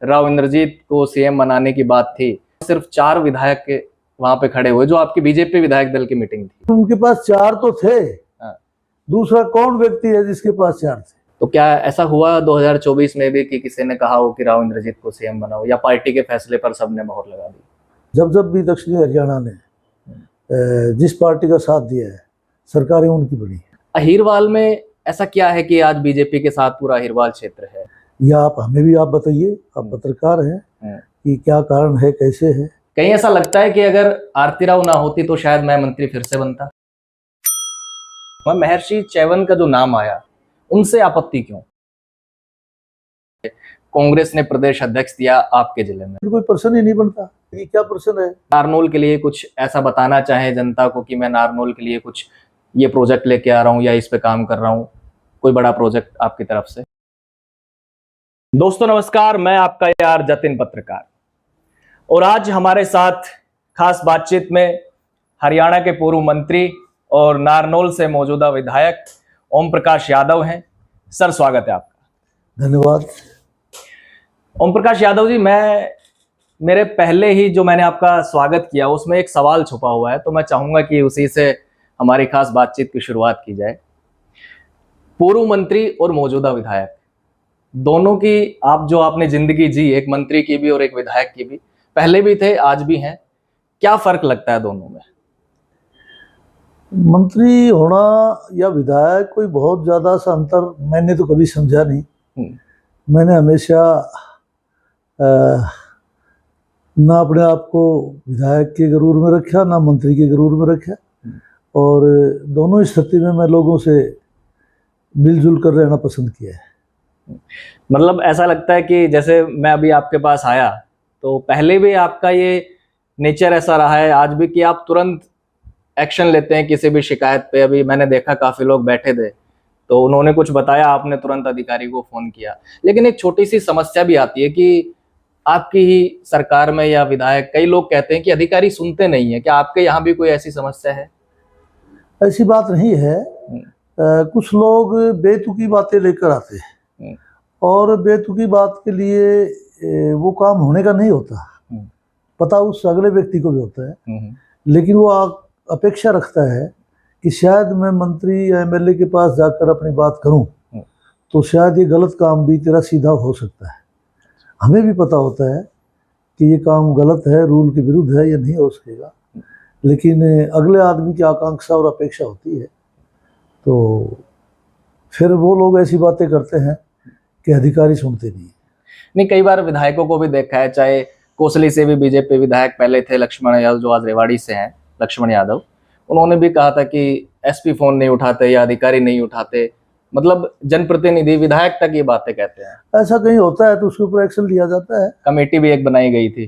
राव इंद्रजीत को सीएम बनाने की बात थी, सिर्फ 4 विधायक के वहां पे खड़े हुए, जो आपकी बीजेपी विधायक दल की मीटिंग थी। उनके पास 4 तो थे, दूसरा कौन व्यक्ति है जिसके पास 4 थे? तो क्या ऐसा हुआ 2024 में भी कि किसी ने कहा हो कि राव इंद्रजीत को सीएम बनाओ, या पार्टी के फैसले पर सबने मोहर लगा दी? जब भी दक्षिणी हरियाणा ने जिस पार्टी का साथ दिया है, सरकारें उनकी बनी है। अहिरवाल में ऐसा क्या है कि आज बीजेपी के साथ पूरा अहिरवाल क्षेत्र है? या आप हमें भी आप बताइए, आप पत्रकार हैं, कि क्या कारण है, कैसे है? कहीं ऐसा लगता है कि अगर आरती राव ना होती तो शायद मैं मंत्री फिर से बनता? महर्षि च्यवन का जो नाम आया, उनसे आपत्ति क्यों? कांग्रेस ने प्रदेश अध्यक्ष दिया आपके जिले में, कोई प्रश्न ही नहीं बनता। ये क्या प्रश्न है? नारनौल के लिए कुछ ऐसा बताना चाहे जनता को कि मैं नारनौल के लिए कुछ ये प्रोजेक्ट लेके आ रहा हूं या इस पे काम कर रहा हूं, कोई बड़ा प्रोजेक्ट आपकी तरफ से? दोस्तों नमस्कार, मैं आपका यार जतिन पत्रकार, और आज हमारे साथ खास बातचीत में हरियाणा के पूर्व मंत्री और नारनौल से मौजूदा विधायक ओम प्रकाश यादव हैं। सर स्वागत है आपका। धन्यवाद। ओम प्रकाश यादव जी, मेरे पहले ही जो मैंने आपका स्वागत किया उसमें एक सवाल छुपा हुआ है, तो मैं चाहूंगा कि उसी से हमारी खास बातचीत की शुरुआत की जाए। पूर्व मंत्री और मौजूदा विधायक दोनों की आपने जिंदगी जी, एक मंत्री की भी और एक विधायक की भी, पहले भी थे आज भी हैं, क्या फर्क लगता है दोनों में? मंत्री होना या विधायक कोई बहुत ज्यादा सा अंतर मैंने तो कभी समझा नहीं। मैंने हमेशा ना अपने आप को विधायक के गरूर में रखा, ना मंत्री के गरूर में रखा, और दोनों स्थिति में मैं लोगों से मिलजुल कर रहना पसंद किया है। मतलब ऐसा लगता है कि जैसे मैं अभी आपके पास आया तो पहले भी आपका ये नेचर ऐसा रहा है, आज भी, कि आप तुरंत एक्शन लेते हैं किसी भी शिकायत पे? अभी मैंने देखा काफी लोग बैठे थे तो उन्होंने कुछ बताया, आपने तुरंत अधिकारी को फोन किया। लेकिन एक छोटी सी समस्या भी आती है कि आपकी ही सरकार में या विधायक, कई लोग कहते हैं कि अधिकारी सुनते नहीं है। क्या आपके यहाँ भी कोई ऐसी समस्या है? ऐसी बात नहीं है। कुछ लोग बेतुकी बातें लेकर आते हैं और बेतुकी बात के लिए वो काम होने का नहीं होता, पता उस अगले व्यक्ति को भी होता है, लेकिन वो अपेक्षा रखता है कि शायद मैं मंत्री या एमएलए के पास जाकर अपनी बात करूं तो शायद ये गलत काम भी तेरा सीधा हो सकता है। हमें भी पता होता है कि ये काम गलत है, रूल के विरुद्ध है, या नहीं हो सकेगा, लेकिन अगले आदमी की आकांक्षा और अपेक्षा होती है, तो फिर वो लोग ऐसी बातें करते हैं कि अधिकारी सुनते नहीं। कई बार विधायकों को भी देखा है, चाहे कोसली से भी बीजेपी विधायक पहले थे लक्ष्मण यादव, जो आज रेवाड़ी से हैं, लक्ष्मण यादव, उन्होंने भी कहा था कि एसपी फोन नहीं उठाते या अधिकारी नहीं उठाते, मतलब जनप्रतिनिधि विधायक तक ये बातें कहते हैं। ऐसा कहीं होता है तो उसके ऊपर एक्शन लिया जाता है। कमेटी भी एक बनाई गई थी,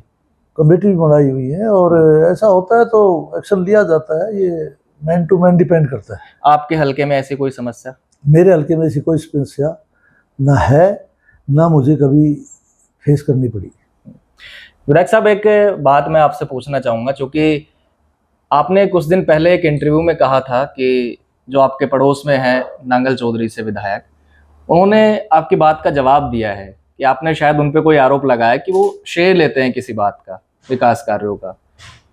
कमेटी भी बनाई हुई है, और ऐसा होता है तो एक्शन लिया जाता है। ये मैन टू मैन डिपेंड करता है। आपके हल्के में ऐसी कोई समस्या? मेरे हल्के में ऐसी कोई समस्या ना है, ना मुझे कभी फेस करनी पड़ी। विधायक साहब, एक बात मैं आपसे पूछना चाहूंगा, क्योंकि आपने कुछ दिन पहले एक इंटरव्यू में कहा था कि जो आपके पड़ोस में है नांगल चौधरी से विधायक, उन्होंने आपकी बात का जवाब दिया है कि आपने शायद उन पे कोई आरोप लगाया कि वो श्रेय लेते हैं किसी बात का, विकास कार्यों का।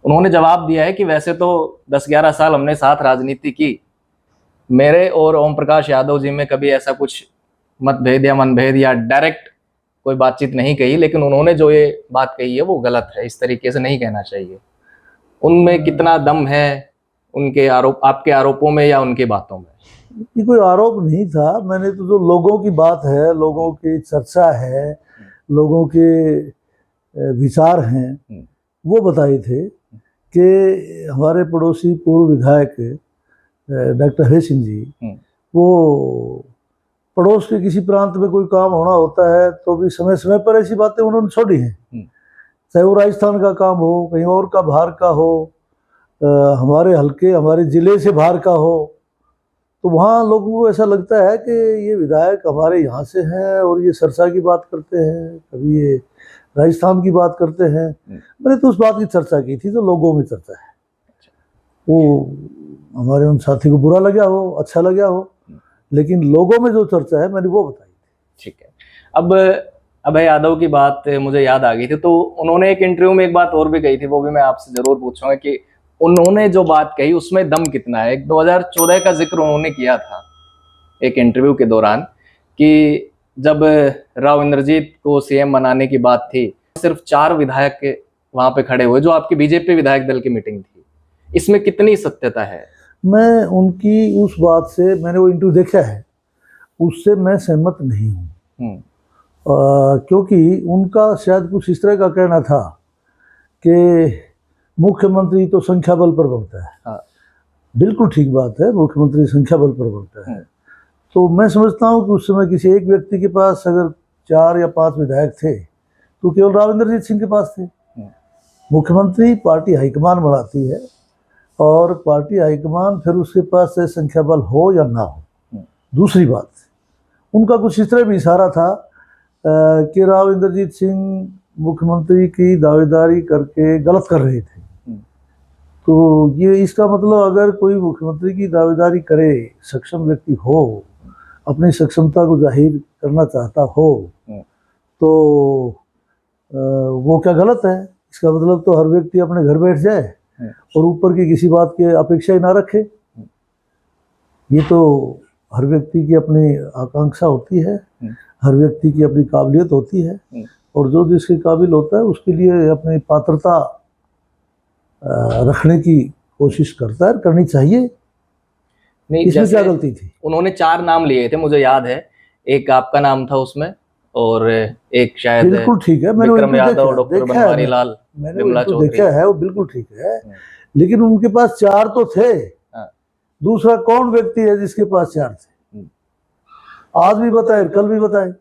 उन्होंने जवाब दिया है कि वैसे तो 10-11 साल हमने साथ राजनीति की, मेरे और ओम प्रकाश यादव जी में कभी ऐसा कुछ मतभेद या मनभेद या डायरेक्ट कोई बातचीत नहीं कही, लेकिन उन्होंने जो ये बात कही है वो गलत है, इस तरीके से नहीं कहना चाहिए। उनमें कितना दम है, उनके आरोप, आपके आरोपों में या उनकी बातों में? ये कोई आरोप नहीं था। मैंने तो जो लोगों की बात है, लोगों की चर्चा है, लोगों के विचार हैं, वो बताए थे कि हमारे पड़ोसी पूर्व विधायक डॉक्टर हरि सिंह जी, वो पड़ोस के किसी प्रांत में कोई काम होना होता है तो भी समय समय पर ऐसी बातें उन्होंने छोड़ी हैं, चाहे वो राजस्थान का काम हो, कहीं और का बाहर का हो, हमारे हल्के, हमारे जिले से बाहर का हो, तो वहाँ लोगों को ऐसा लगता है कि ये विधायक हमारे यहाँ से हैं और ये सरसा की बात करते हैं, कभी ये राजस्थान की बात करते हैं। मैंने तो उस बात की चर्चा की थी जो लोगों में चर्चा है, वो हमारे उन साथी को बुरा लगा हो, अच्छा लगा हो, लेकिन लोगों में जो चर्चा है मैंने वो बताई थी। ठीक है। अब अभय यादव की बात मुझे याद आ गई थी, तो उन्होंने एक इंटरव्यू में एक बात और भी कही थी, वो भी मैं आपसे जरूर पूछूंगा कि उन्होंने जो बात कही उसमें दम कितना है। एक 2014 का जिक्र उन्होंने किया था एक इंटरव्यू के दौरान कि जब राव इंद्रजीत को सीएम बनाने की बात थी, सिर्फ 4 विधायक वहां पे खड़े हुए, जो आपकी बीजेपी विधायक दल की मीटिंग थी। इसमें कितनी सत्यता है? मैं उनकी उस बात से, मैंने वो इंटरव्यू देखा है, उससे मैं सहमत नहीं हूँ। क्योंकि उनका शायद कुछ इस तरह का कहना था कि मुख्यमंत्री तो संख्या बल पर बनता है। हाँ। बिल्कुल ठीक बात है, मुख्यमंत्री संख्या बल पर बनता है। तो मैं समझता हूँ कि उस समय किसी एक व्यक्ति के पास अगर 4 या 5 विधायक थे तो केवल राव इंद्रजीत सिंह के पास थे। मुख्यमंत्री पार्टी हाईकमान बनाती है और पार्टी हाईकमान फिर उसके पास चाहे संख्या बल हो या ना हो। दूसरी बात, उनका कुछ इस तरह भी इशारा था कि राव इंद्रजीत सिंह मुख्यमंत्री की दावेदारी करके गलत कर रहे थे। तो ये इसका मतलब, अगर कोई मुख्यमंत्री की दावेदारी करे, सक्षम व्यक्ति हो, अपनी सक्षमता को जाहिर करना चाहता हो, तो वो क्या गलत है? इसका मतलब तो हर व्यक्ति अपने घर बैठ जाए और ऊपर की किसी बात की अपेक्षा ही ना रखे। ये तो हर व्यक्ति की अपनी आकांक्षा होती है, हर व्यक्ति की अपनी काबिलियत होती है, और जो जिसके काबिल होता है उसके लिए अपनी पात्रता रखने की कोशिश करता है, करनी चाहिए। नहीं, इसमें क्या गलती थी? उन्होंने 4 नाम लिए थे, मुझे याद है। एक आपका नाम था उसमें, और एक शायद बिल्कुल ठीक है, मैंने विक्रम यादव, डॉक्टर बनवारी लाल, विमला चौधरी। देखा है, वो बिल्कुल ठीक है। लेकिन उनके पास 4 तो थे। दूसरा कौन व्यक्ति है जिसके पास 4 थे? आज भी बताए, कल भी बताए।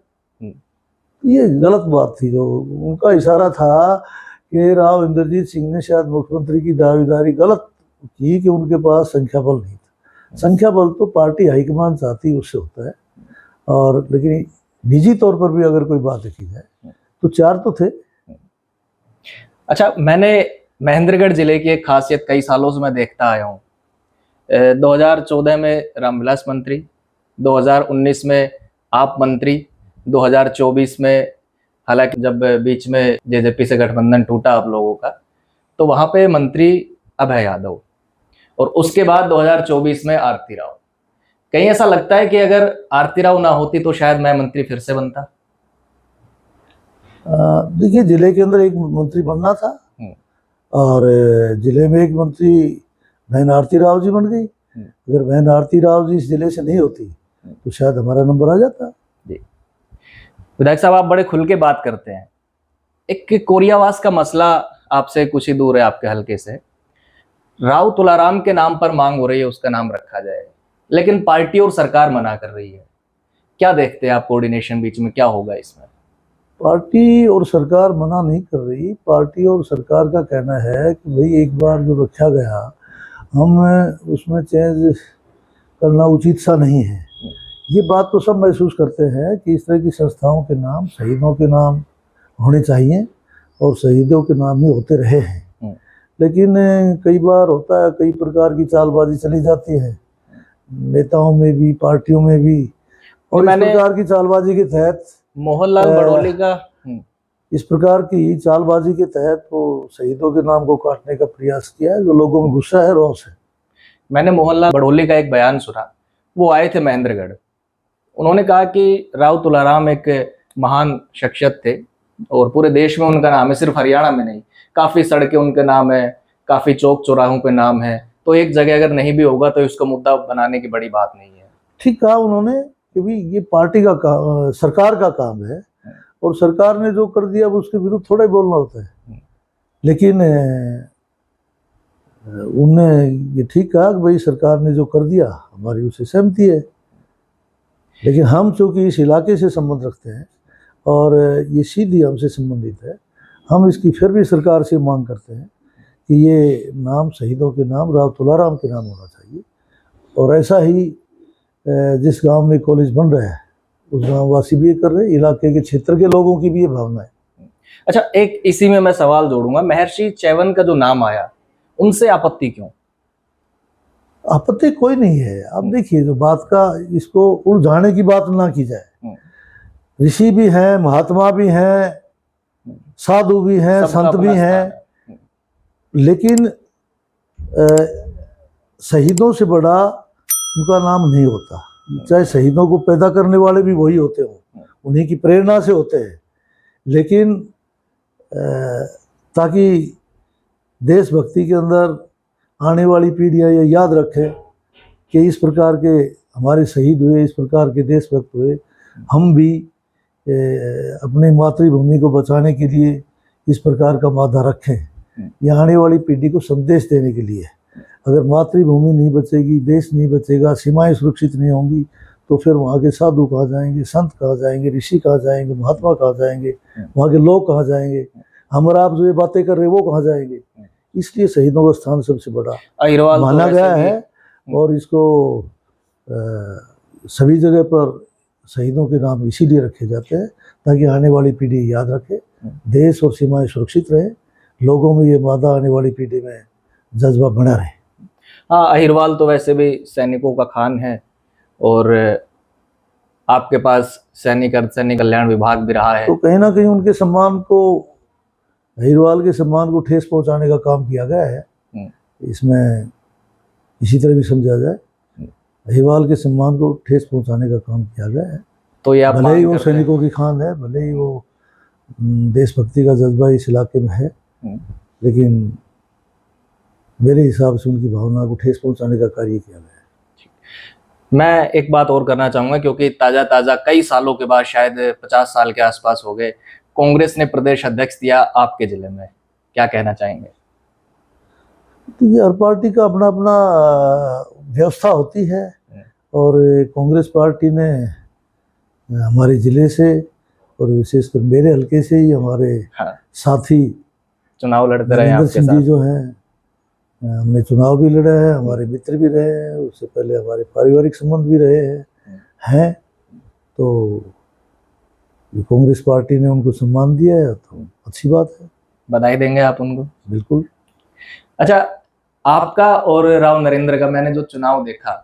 ये गलत बात थी। जो उनका इशारा था कि राव इंद्रजीत सिंह ने शायद मुख्यमंत्री की दावेदारी गलत की कि उनके पास संख्या बल नहीं था। संख्या बल तो पार्टी हाईकमान चाहती है उससे होता है। और लेकिन निजी तौर पर भी अगर कोई बात देखी जाए तो 4 तो थे। अच्छा, मैंने महेंद्रगढ़ जिले की एक खासियत कई सालों से मैं देखता आया हूँ। 2014 में रामविलास मंत्री, 2019 में आप मंत्री, 2024 में, हालांकि जब बीच में जेजेपी से गठबंधन टूटा आप लोगों का, तो वहां पे मंत्री अभय यादव, और उसके बाद 2024 में आरती राव। कहीं ऐसा लगता है कि अगर आरती राव ना होती तो शायद मैं मंत्री फिर से बनता? देखिए, जिले के अंदर एक मंत्री बनना था और जिले में एक मंत्री बहन आरती राव जी बन गई। अगर बहन आरती राव जी इस जिले से नहीं होती तो शायद हमारा नंबर आ जाता। जी, विधायक साहब, आप बड़े खुल के बात करते हैं। एक कोरियावास का मसला आपसे कुछ ही दूर है, आपके हलके से। राव तुलाराम के नाम पर मांग हो रही है उसका नाम रखा जाए, लेकिन पार्टी और सरकार मना कर रही है। क्या देखते हैं आप कोऑर्डिनेशन बीच में क्या होगा इसमें? पार्टी और सरकार मना नहीं कर रही। पार्टी और सरकार का कहना है कि भाई एक बार जो रखा गया, हम उसमें चेंज करना उचित सा नहीं है। ये बात तो सब महसूस करते हैं कि इस तरह की संस्थाओं के नाम शहीदों के नाम होने चाहिए और शहीदों के नाम ही होते रहे हैं। लेकिन कई बार होता है, कई प्रकार की चालबाजी चली जाती है नेताओं में भी, पार्टियों में भी, और इस प्रकार की चालबाजी के तहत मोहनलाल बड़ोली का इस प्रकार की चालबाजी के तहत वो शहीदों के नाम को काटने का प्रयास किया है, जो लोगों में गुस्सा है, रोष है। मैंने मोहनलाल बड़ोली का एक बयान सुना, वो आए थे महेंद्रगढ़। उन्होंने कहा कि राव तुलाराम एक महान शख्सियत थे और पूरे देश में उनका नाम है, सिर्फ हरियाणा में नहीं, काफ़ी सड़कें उनके नाम है, काफ़ी चौक चौराहों पे नाम है। तो एक जगह अगर नहीं भी होगा तो इसको मुद्दा बनाने की बड़ी बात नहीं है। ठीक कहा उन्होंने कि भी ये पार्टी का काम, सरकार का काम है, और सरकार ने जो कर दिया वो उसके विरुद्ध थोड़ा ही बोलना होता है। लेकिन उनने ये ठीक कहा कि भाई सरकार ने जो कर दिया हमारी उससे सहमति है। लेकिन हम चूँकि इस इलाके से संबंध रखते हैं और ये सीधी हमसे संबंधित है, हम इसकी फिर भी सरकार से मांग करते हैं कि ये नाम शहीदों के नाम राव तुलाराम के नाम होना चाहिए। और ऐसा ही जिस गांव में कॉलेज बन रहा है उस गांव वासी भी ये कर रहे हैं, इलाके के क्षेत्र के लोगों की भी ये भावना है। अच्छा, एक इसी में मैं सवाल जोड़ूंगा, महर्षि च्यवन का जो नाम आया, उनसे आपत्ति क्यों? आपत्ति कोई नहीं है। अब देखिए, जो बात का इसको उलझाने की बात ना की जाए। ऋषि भी हैं, महात्मा भी हैं, साधु भी हैं, सबका संत भी अपना हैं, स्थान है। लेकिन शहीदों से बड़ा उनका नाम नहीं होता। चाहे शहीदों को पैदा करने वाले भी वही होते हों, उन्हीं की प्रेरणा से होते हैं, लेकिन ताकि देशभक्ति के अंदर आने वाली पीढ़ियाँ ये याद रखें कि इस प्रकार के हमारे शहीद हुए, इस प्रकार के देशभक्त हुए, हम भी अपनी मातृभूमि को बचाने के लिए इस प्रकार का मादा रखें। ये आने वाली पीढ़ी को संदेश देने के लिए। अगर मातृभूमि नहीं बचेगी, देश नहीं बचेगा, सीमाएं सुरक्षित नहीं होंगी, तो फिर वहाँ के साधु कहाँ जाएंगे, संत कहाँ जाएंगे, ऋषि कहाँ जाएंगे, महात्मा कहाँ जाएंगे, वहाँ के लोग कहाँ जाएंगे, हम और आप जो ये बातें कर रहे हैं वो कहाँ जाएंगे। इसलिए शहीदों का स्थान सबसे बड़ा अहिरवाल तो माना वैसे गया भी- है, और इसको सभी जगह पर शहीदों के नाम इसीलिए रखे जाते हैं ताकि आने वाली पीढ़ी याद रखे, देश और सीमाएं सुरक्षित रहे, लोगों में ये वादा आने वाली पीढ़ी में जज्बा बना रहे। हाँ, अहिरवाल तो वैसे भी सैनिकों का खान है, और आपके पास सैनिक अर्धसैनिक कल्याण विभाग भी रहा है। तो कहीं ना कहीं उनके सम्मान को, अहिरवाल के सम्मान को ठेस पहुंचाने का काम किया गया है। इसमें इसी तरह भी समझा जाए, अहिरवाल के सम्मान को ठेस पहुंचाने का काम किया गया है। तो ये आप भले ही मांग वो करते हैं? सैनिकों की खान है, भले ही वो देशभक्ति का जज्बा इस इलाके में है, लेकिन मेरे हिसाब से उनकी भावना को ठेस पहुंचाने का कार्य किया गया है। मैं एक बात और करना चाहूंगा, क्योंकि ताजा कई सालों के बाद, शायद 50 साल के आसपास हो गए, कांग्रेस ने प्रदेश अध्यक्ष दिया आपके जिले में, क्या कहना चाहेंगे? तो ये हर पार्टी का अपना अपना व्यवस्था होती है, और कांग्रेस पार्टी ने हमारे जिले से और विशेषकर मेरे हलके से ही हमारे हाँ, साथी चुनाव लड़ते रहे नरेंद्र आपके सिंह जी साथ। जो हैं, हमने चुनाव भी लड़ा है, हमारे मित्र भी रहे हैं, उससे पहले हमारे पारिवारिक संबंध भी रहे हैं। तो ये कांग्रेस पार्टी ने उनको सम्मान दिया है, तो अच्छी बात है, बधाई देंगे आप उनको? बिल्कुल। अच्छा, आपका और राव नरेंद्र का मैंने जो चुनाव देखा,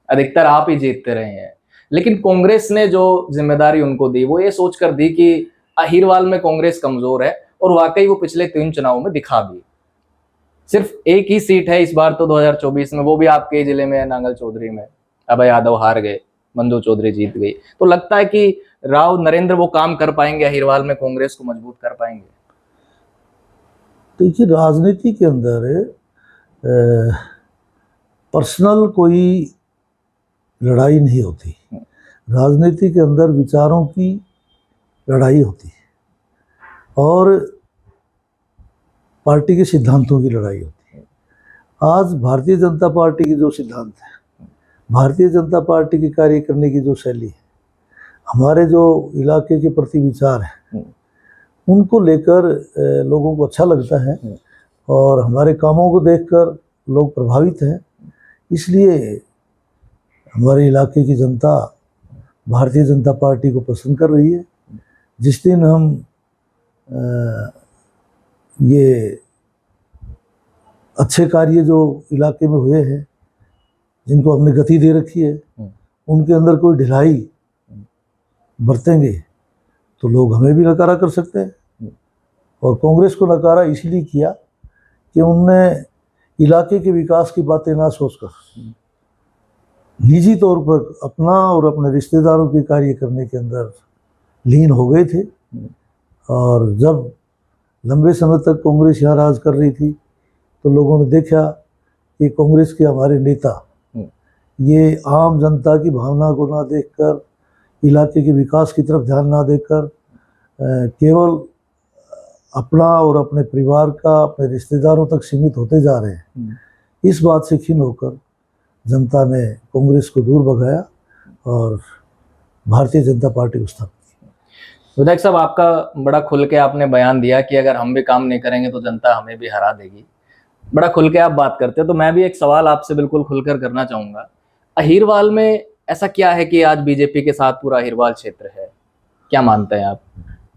अधिकतर आप ही जीतते रहे हैं, लेकिन कांग्रेस ने जो जिम्मेदारी उनको दी वो ये सोचकर दी कि अहिरवाल में कांग्रेस कमजोर है, और वाकई वो पिछले 3 चुनावों में दिखा भी। सिर्फ एक ही सीट है इस बार तो 2024 में, वो भी आपके जिले में है, नांगल चौधरी में। अभय यादव हार गए, मंजू चौधरी जीत गई। तो लगता है कि राव नरेंद्र वो काम कर पाएंगे, अहिरवाल में कांग्रेस को मजबूत कर पाएंगे? देखिए, राजनीति के अंदर पर्सनल कोई लड़ाई नहीं होती, राजनीति के अंदर विचारों की लड़ाई होती है, और पार्टी के सिद्धांतों की लड़ाई होती है। आज भारतीय जनता पार्टी के जो सिद्धांत है, भारतीय जनता पार्टी की कार्य करने की जो शैली है, हमारे जो इलाके के प्रति विचार है, उनको लेकर लोगों को अच्छा लगता है, और हमारे कामों को देखकर लोग प्रभावित हैं। इसलिए हमारे इलाके की जनता भारतीय जनता पार्टी को पसंद कर रही है। जिस दिन हम ये अच्छे कार्य जो इलाके में हुए हैं, जिनको हमने गति दे रखी है, उनके अंदर कोई ढिलाई बरतेंगे तो लोग हमें भी नकारा कर सकते हैं। और कांग्रेस को नकारा इसलिए किया कि उनने इलाके के विकास की बातें ना सोचकर निजी तौर पर अपना और अपने रिश्तेदारों के कार्य करने के अंदर लीन हो गए थे। और जब लंबे समय तक कांग्रेस यहाँ राज कर रही थी, तो लोगों ने देखा कि कांग्रेस के हमारे नेता ये आम जनता की भावना को ना देखकर, इलाके के विकास की तरफ ध्यान ना देकर, केवल अपना और अपने परिवार का, अपने रिश्तेदारों तक सीमित होते जा रहे हैं। इस बात से खिन्न होकर जनता ने कांग्रेस को दूर भगाया और भारतीय जनता पार्टी को स्थापित की। विधायक साहब, आपका बड़ा खुल के आपने बयान दिया कि अगर हम भी काम नहीं करेंगे तो जनता हमें भी हरा देगी। बड़ा खुल के आप बात करते हैं, तो मैं भी एक सवाल आपसे बिल्कुल खुलकर करना चाहूँगा। अहिरवाल में ऐसा क्या है कि आज बीजेपी के साथ पूरा अहिरवाल क्षेत्र है, क्या मानते हैं आप?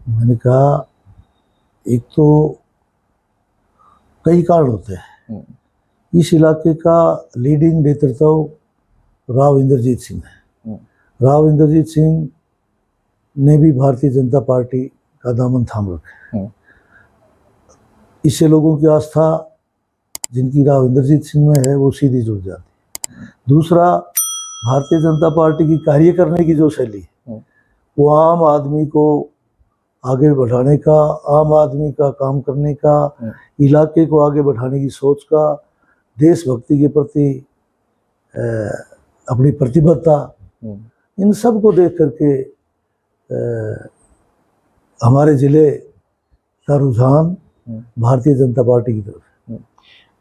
मैंने कहा, एक तो कई कारण होते हैं। इस इलाके का लीडिंग नेतृत्व राव इंद्रजीत सिंह है। राव इंद्रजीत सिंह ने भी भारतीय जनता पार्टी का दामन थाम रखा है। इससे लोगों की आस्था जिनकी राव इंद्रजीत सिंह में है वो सीधी जुड़ जाती है। दूसरा, भारतीय जनता पार्टी की कार्य करने की जो शैली है वो आम आदमी को आगे बढ़ाने का, आम आदमी का काम करने का, इलाके को आगे बढ़ाने की सोच का, देशभक्ति के प्रति अपनी प्रतिबद्धता, इन सब को देख करके हमारे जिले का रुझान भारतीय जनता पार्टी की तरफ है।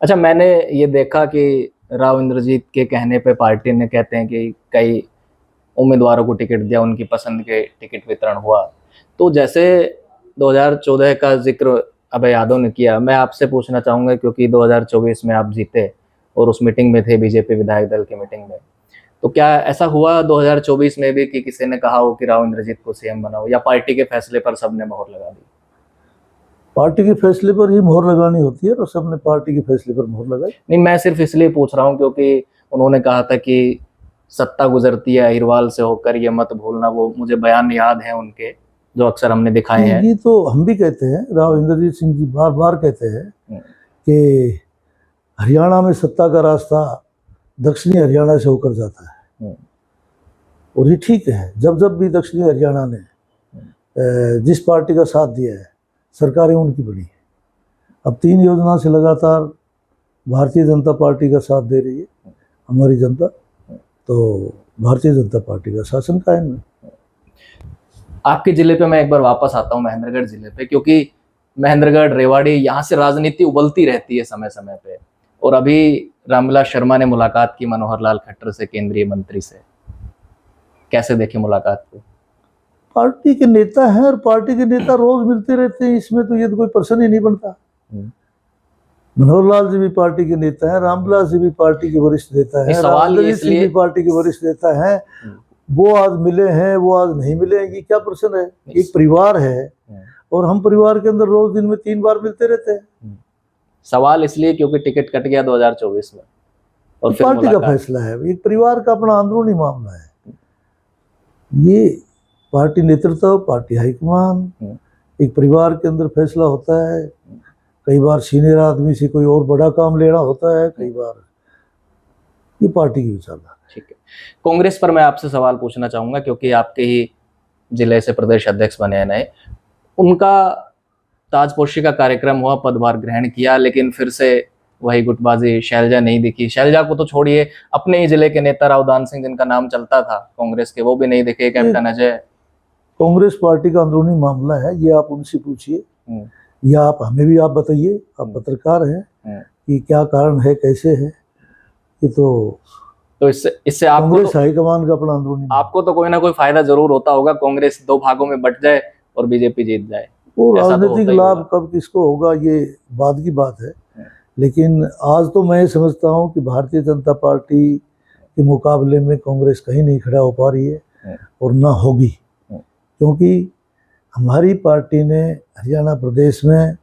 अच्छा, मैंने ये देखा कि राव इंद्रजीत के कहने पे पार्टी ने, कहते हैं कि कई उम्मीदवारों को टिकट दिया, उनकी पसंद के टिकट वितरण हुआ। तो जैसे 2014 का जिक्र अभय यादव ने किया, मैं आपसे पूछना चाहूँगा क्योंकि 2024 में आप जीते और उस मीटिंग में थे, बीजेपी विधायक दल की मीटिंग में, तो क्या ऐसा हुआ 2024 में भी कि किसी ने कहा हो कि राव इंद्रजीत को सीएम बनाओ, या पार्टी के फैसले पर सबने मोहर लगा दी? पार्टी के फैसले पर ही मोहर लगानी होती है और सबने पार्टी के फैसले पर मोहर लगाई। नहीं, मैं सिर्फ इसलिए पूछ रहा हूँ क्योंकि उन्होंने कहा था कि सत्ता गुजरती है अहिरवाल से होकर, ये मत भूलना, वो मुझे बयान याद है उनके जो अक्सर हमने दिखाए हैं। ये तो हम भी कहते हैं, राव इंद्रजीत सिंह जी बार बार कहते हैं कि हरियाणा में सत्ता का रास्ता दक्षिणी हरियाणा से होकर जाता है, और ये ठीक है। जब जब भी दक्षिणी हरियाणा ने जिस पार्टी का साथ दिया है, सरकारें उनकी बनी है। अब 3 योजना से लगातार भारतीय जनता पार्टी का साथ दे रही है हमारी जनता, तो भारतीय जनता पार्टी का शासन कायम है। आपके जिले पे मैं एक बार वापस आता हूँ, महेंद्रगढ़ जिले पे, क्योंकि महेंद्रगढ़, रेवाड़ी, यहाँ से राजनीति उबलती रहती है समय समय पे, और अभी रामविलास शर्मा ने मुलाकात की मनोहर लाल खट्टर से, केंद्रीय मंत्री से। कैसे देखे मुलाकात को? पार्टी के नेता हैं और पार्टी के नेता रोज मिलते रहते हैं, इसमें तो ये तो कोई प्रश्न ही नहीं बनता। मनोहर लाल जी भी पार्टी के नेता हैं, रामविलास जी भी पार्टी के वरिष्ठ नेता हैं, रामविलास जी भी पार्टी के वरिष्ठ नेता हैं। वो आज मिले हैं, वो आज नहीं मिले हैं, ये क्या प्रश्न है? एक परिवार है और हम परिवार के अंदर रोज दिन में 3 बार मिलते रहते हैं। सवाल इसलिए क्योंकि टिकट कट गया 2024 में, और फिर पार्टी का फैसला है, एक परिवार का अपना अंदरूनी मामला है। ये पार्टी नेतृत्व, पार्टी हाईकमान, एक परिवार के अंदर फैसला होता है। कई बार सीनियर आदमी से कोई और बड़ा काम लेना होता है, कई बार ये पार्टी की विचारधारा। ठीक है, कांग्रेस पर मैं आपसे सवाल पूछना चाहूंगा क्योंकि आपके ही जिले से प्रदेश अध्यक्ष बने हैं नए। उनका ताजपोशी का कार्यक्रम हुआ, पदभार ग्रहण किया, लेकिन फिर से वही गुटबाजी, शैलजा नहीं दिखी। शैलजा को तो छोड़िए, अपने ही जिले के नेता राव दान सिंह जिनका नाम चलता था कांग्रेस के, वो भी नहीं दिखे। कैप्टन अजय, कांग्रेस पार्टी का अंदरूनी मामला है, ये आप उनसे पूछिए या आप हमें भी आप बताइए, आप पत्रकार हैं, कि क्या कारण है, कैसे है। ये तो इससे आपको कांग्रेस हाईकमान का अपना अंदरूनी, आपको तो कोई ना कोई फायदा जरूर होता होगा। कांग्रेस 2 भागों में बट जाए और बीजेपी जीत जाए, वो राजनीतिक लाभ कब किसको होगा ये बाद की बात है। लेकिन आज तो मैं समझता हूँ कि भारतीय जनता पार्टी के मुकाबले में कांग्रेस कहीं नहीं खड़ा हो पा रही है और ना होगी, क्योंकि हमारी पार्टी ने हरियाणा प्रदेश में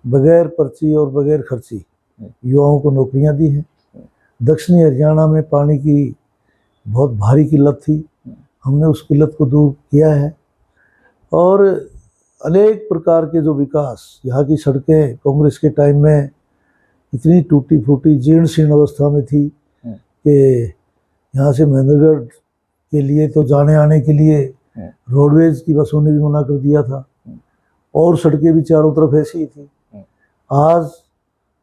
बगैर पर्ची और बगैर खर्ची युवाओं को नौकरियां दी हैं। दक्षिणी हरियाणा में पानी की बहुत भारी किल्लत थी, हमने उस किल्लत को दूर किया है, और अनेक प्रकार के जो विकास, यहाँ की सड़कें कांग्रेस के टाइम में इतनी टूटी फूटी जीर्ण शीर्ण अवस्था में थी कि यहाँ से महेंद्रगढ़ के लिए तो जाने आने के लिए रोडवेज की बसों ने भी मना कर दिया था, और सड़कें भी चारों तरफ ऐसी ही थी। आज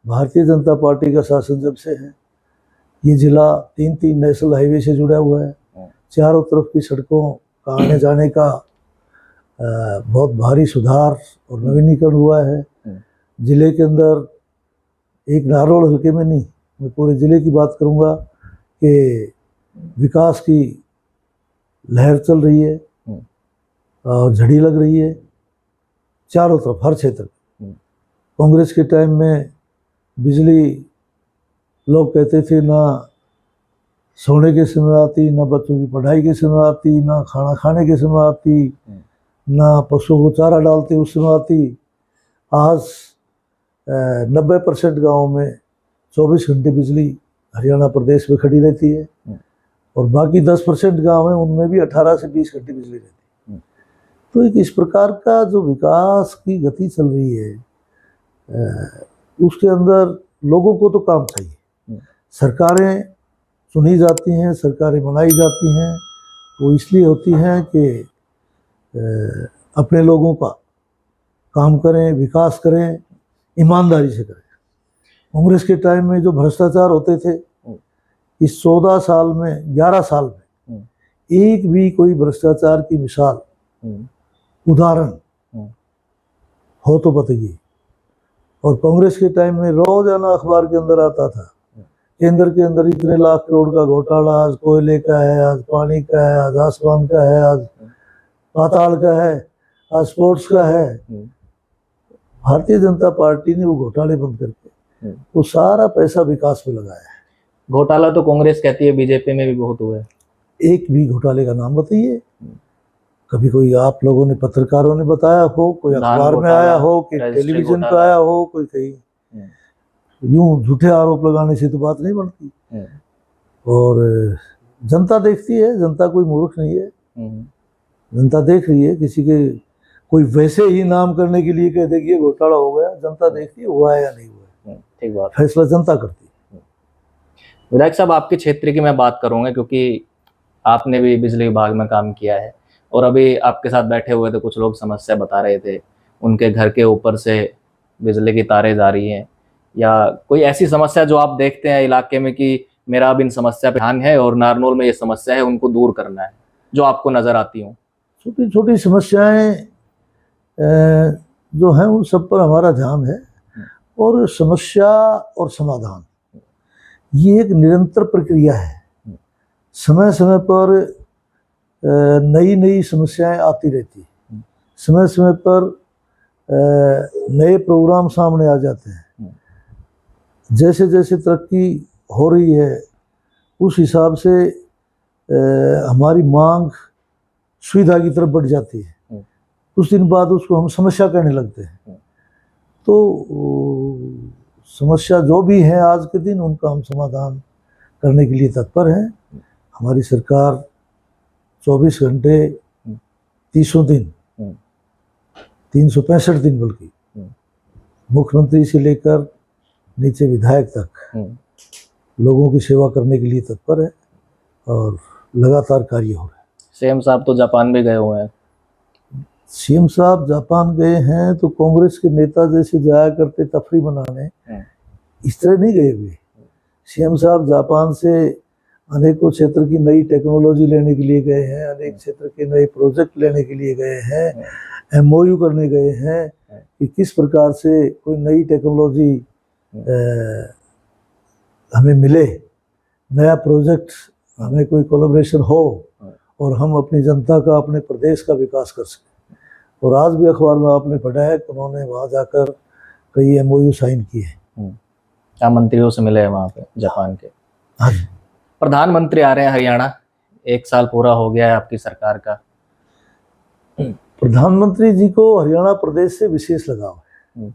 भारतीय जनता पार्टी का शासन जब से है, ये जिला 3 नेशनल हाईवे से जुड़ा हुआ है, चारों तरफ की सड़कों का आने जाने का बहुत भारी सुधार और नवीनीकरण हुआ है। जिले के अंदर एक नारोल हल्के में नहीं, मैं पूरे जिले की बात करूंगा कि विकास की लहर चल रही है और झड़ी लग रही है चारों तरफ, हर क्षेत्र। कांग्रेस के टाइम में बिजली लोग कहते थे ना सोने के समय आती, ना बच्चों की पढ़ाई के समय आती, ना खाना खाने के समय आती, ना पशुओं को चारा डालते उस समय आती। आज 90% गाँव में 24 घंटे बिजली हरियाणा प्रदेश में खड़ी रहती है, और बाकी 10% गाँव है उनमें भी 18 से 20 घंटे बिजली रहती है। तो एक इस प्रकार का जो विकास की गति चल रही है, उसके अंदर लोगों को तो काम चाहिए। सरकारें चुनी जाती हैं, सरकारें बनाई जाती हैं, वो इसलिए होती हैं कि अपने लोगों का काम करें, विकास करें, ईमानदारी से करें। कांग्रेस के टाइम में जो भ्रष्टाचार होते थे, इस 14 साल में 11 साल में एक भी कोई भ्रष्टाचार की मिसाल, उदाहरण हो तो बताइए। और कांग्रेस के टाइम में रोजाना अखबार के अंदर आता था, केंद्र के अंदर इतने लाख करोड़ का घोटाला, आज कोयले का है, आज पानी का है, आज आसमान का है, आज पाताल का है, आज स्पोर्ट्स का है। भारतीय जनता पार्टी ने वो घोटाले बंद करके वो सारा पैसा विकास में लगाया है। घोटाला तो कांग्रेस कहती है, बीजेपी में भी बहुत हुआ है। एक भी घोटाले का नाम बताइए। कभी कोई आप लोगों ने, पत्रकारों ने बताया हो, कोई अखबार में आया हो, कि टेलीविजन पे आया हो, कोई कहीं। यूं झूठे आरोप लगाने से तो बात नहीं बनती। और जनता देखती है, जनता कोई मूर्ख नहीं है, जनता देख रही है। किसी के कोई वैसे ही नाम करने के लिए कह दे कि ये घोटाला हो गया, जनता देखती है हुआ है या नहीं हुआ है। ठीक बात। फैसला जनता करती है। विधायक साहब, आपके क्षेत्र की मैं बात करूंगा, क्योंकि आपने भी बिजली विभाग में काम किया है और अभी आपके साथ बैठे हुए थे कुछ लोग समस्या बता रहे थे, उनके घर के ऊपर से बिजली की तारें जा रही हैं, या कोई ऐसी समस्या जो आप देखते हैं इलाके में कि मेरा अब इन समस्या पे ध्यान है और नारनौल में ये समस्या है, उनको दूर करना है, जो आपको नजर आती हो? छोटी छोटी समस्याएं जो हैं उन सब पर हमारा ध्यान है। और समस्या और समाधान ये एक निरंतर प्रक्रिया है। समय समय पर नई नई समस्याएं आती रहती हैं, समय समय पर नए प्रोग्राम सामने आ जाते हैं। जैसे जैसे तरक्की हो रही है उस हिसाब से हमारी मांग सुविधा की तरफ बढ़ जाती है। कुछ दिन बाद उसको हम समस्या कहने लगते हैं। तो समस्या जो भी है आज के दिन, उनका हम समाधान करने के लिए तत्पर हैं। हमारी सरकार 24 घंटे 30 दिन 365 दिन बल्कि मुख्यमंत्री से लेकर नीचे विधायक तक लोगों की सेवा करने के लिए तत्पर है और लगातार कार्य हो रहा है। सीएम साहब तो जापान भी गए हुए हैं। सीएम साहब जापान गए हैं तो कांग्रेस के नेता जैसे जाया करते तफरी मनाने, इस तरह नहीं गए हुए। सीएम साहब जापान से अनेकों क्षेत्र की नई टेक्नोलॉजी लेने के लिए गए हैं, अनेक क्षेत्र के नए प्रोजेक्ट लेने के लिए गए हैं, एमओयू करने गए हैं कि किस प्रकार से कोई नई टेक्नोलॉजी हमें मिले, नया प्रोजेक्ट हमें कोई कोलैबोरेशन हो और हम अपनी जनता का, अपने प्रदेश का विकास कर सकें। और आज भी अखबार में आपने पढ़ा है कि उन्होंने वहाँ जाकर कई एमओयू साइन किए हैं। क्या मंत्रियों से मिले हैं वहाँ पे जापान के? हाँ जी। प्रधानमंत्री आ रहे हैं हरियाणा, 1 साल पूरा हो गया है आपकी सरकार का। प्रधानमंत्री जी को हरियाणा प्रदेश से विशेष लगाव है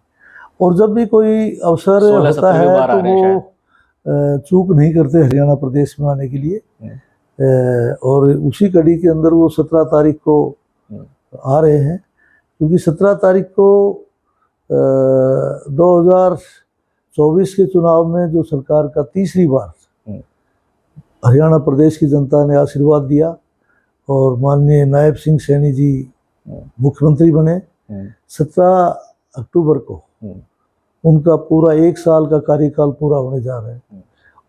और जब भी कोई अवसर होता है तो वो चूक नहीं करते हरियाणा प्रदेश में आने के लिए। और उसी कड़ी के अंदर वो 17 तारीख को आ रहे हैं, क्योंकि 17 तारीख को 2024 के चुनाव में जो सरकार का तीसरी बार हरियाणा प्रदेश की जनता ने आशीर्वाद दिया और माननीय नायब सिंह सैनी जी मुख्यमंत्री बने। 17 अक्टूबर को उनका पूरा 1 साल का कार्यकाल पूरा होने जा रहा है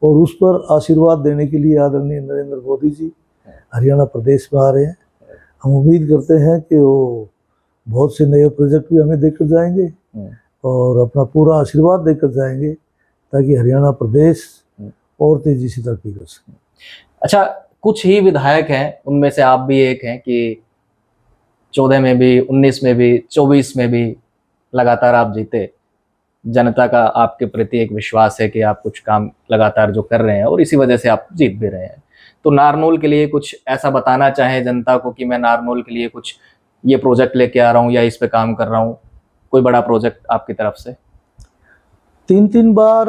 और उस पर आशीर्वाद देने के लिए आदरणीय नरेंद्र मोदी जी हरियाणा प्रदेश में आ रहे हैं। हम उम्मीद करते हैं कि वो बहुत से नए प्रोजेक्ट भी हमें देकर जाएंगे और अपना पूरा आशीर्वाद देकर जाएंगे ताकि हरियाणा प्रदेश और तेजी से तरक्की कर सके। अच्छा, कुछ ही विधायक हैं, उनमें से आप भी एक हैं कि 14 में भी, 19 में भी, 24 में भी लगातार आप जीते। जनता का आपके प्रति एक विश्वास है कि आप कुछ काम लगातार जो कर रहे हैं और इसी वजह से आप जीत भी रहे हैं। तो नारनौल के लिए कुछ ऐसा बताना चाहें जनता को कि मैं नारनौल के लिए कुछ ये प्रोजेक्ट लेके आ रहा हूँ या इस पे काम कर रहा हूँ, कोई बड़ा प्रोजेक्ट आपकी तरफ से? 3-3 बार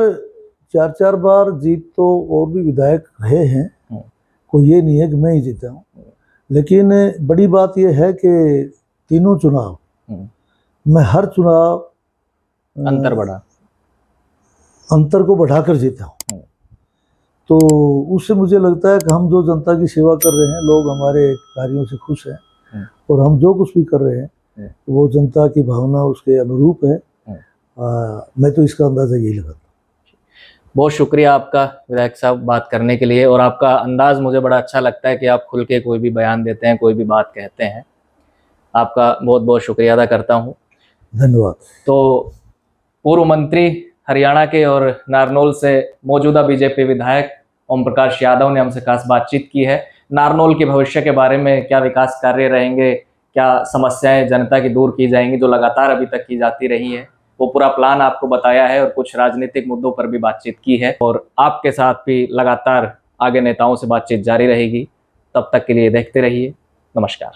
4-4 बार जीत तो और भी विधायक रहे हैं, कोई ये नहीं है कि मैं ही जीता हूँ। लेकिन बड़ी बात यह है कि तीनों चुनाव मैं हर चुनाव अंतर को बढ़ाकर जीता हूँ। तो उससे मुझे लगता है कि हम जो जनता की सेवा कर रहे हैं, लोग हमारे कार्यों से खुश हैं और हम जो कुछ भी कर रहे हैं वो जनता की भावना उसके अनुरूप है। मैं तो इसका अंदाज़ा यही लगाता हूँ। बहुत शुक्रिया आपका विधायक साहब बात करने के लिए, और आपका अंदाज मुझे बड़ा अच्छा लगता है कि आप खुल के कोई भी बयान देते हैं, कोई भी बात कहते हैं। आपका बहुत बहुत शुक्रिया अदा करता हूँ। धन्यवाद। तो पूर्व मंत्री हरियाणा के और नारनौल से मौजूदा बीजेपी विधायक ओम प्रकाश यादव ने हमसे खास बातचीत की है। नारनौल के भविष्य के बारे में, क्या विकास कार्य रहेंगे, क्या समस्याएं जनता की दूर की जाएंगी जो लगातार अभी तक की जाती रही है, वो पूरा प्लान आपको बताया है, और कुछ राजनीतिक मुद्दों पर भी बातचीत की है। और आपके साथ भी लगातार आगे नेताओं से बातचीत जारी रहेगी। तब तक के लिए देखते रहिए। नमस्कार।